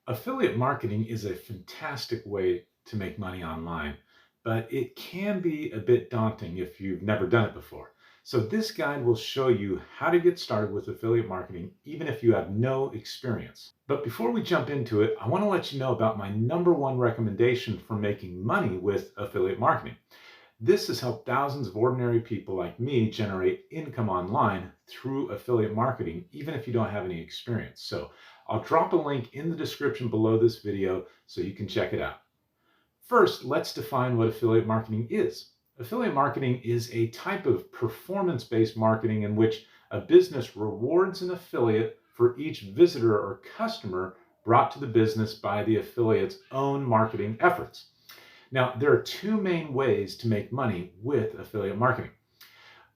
Affiliate marketing is a fantastic way to make money online, but it can be a bit daunting if you've never done it before. So, this guide will show you how to get started with affiliate marketing, even if you have no experience. But before we jump into it, I want to let you know about my number one recommendation for making money with affiliate marketing. This has helped thousands of ordinary people like me generate income online through affiliate marketing, even if you don't have any experience. So I'll drop a link in the description below this video so you can check it out. First, let's define what affiliate marketing is. Affiliate marketing is a type of performance-based marketing in which a business rewards an affiliate for each visitor or customer brought to the business by the affiliate's own marketing efforts. Now, there are two main ways to make money with affiliate marketing.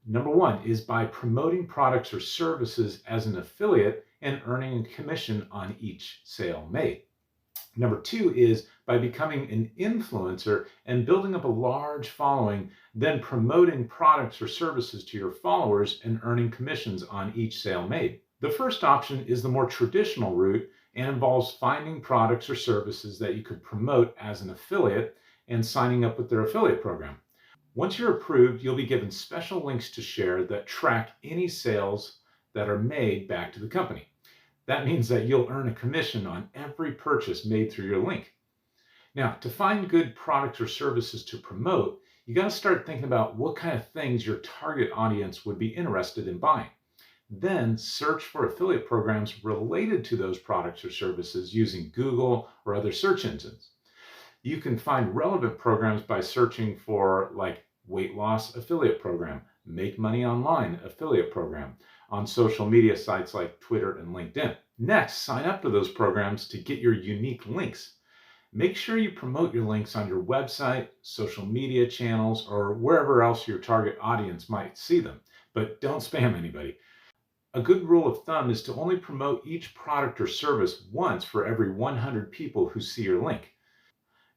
Number one is by promoting products or services as an affiliate and earning a commission on each sale made. Number two is by becoming an influencer and building up a large following, then promoting products or services to your followers and earning commissions on each sale made. The first option is the more traditional route and involves finding products or services that you could promote as an affiliate and signing up with their affiliate program. Once you're approved, you'll be given special links to share that track any sales that are made back to the company. That means that you'll earn a commission on every purchase made through your link. Now, to find good products or services to promote, you got to start thinking about what kind of things your target audience would be interested in buying. Then search for affiliate programs related to those products or services using Google or other search engines. You can find relevant programs by searching for like weight loss affiliate program, make money online affiliate program on social media sites like Twitter and LinkedIn. Next, sign up for those programs to get your unique links. Make sure you promote your links on your website, social media channels, or wherever else your target audience might see them, but don't spam anybody. A good rule of thumb is to only promote each product or service once for every 100 people who see your link.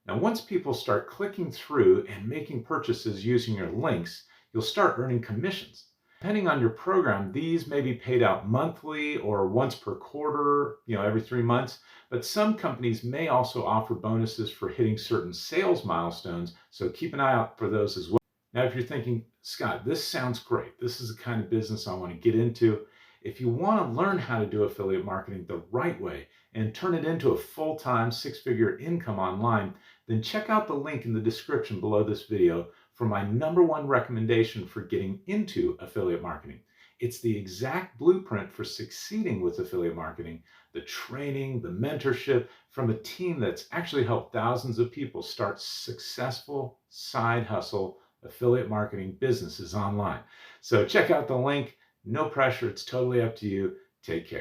Now, once people start clicking through and making purchases using your links, you'll start earning commissions. Depending on your program, these may be paid out monthly or once per quarter, every 3 months. But some companies may also offer bonuses for hitting certain sales milestones, so keep an eye out for those as well. Now, if you're thinking, Scott, this sounds great. This is the kind of business I want to get into. If you want to learn how to do affiliate marketing the right way and turn it into a full-time six-figure income online, then check out the link in the description below this video for my number one recommendation for getting into affiliate marketing. It's the exact blueprint for succeeding with affiliate marketing, the training, the mentorship from a team that's actually helped thousands of people start successful side hustle affiliate marketing businesses online. So check out the link. No pressure. It's totally up to you. Take care.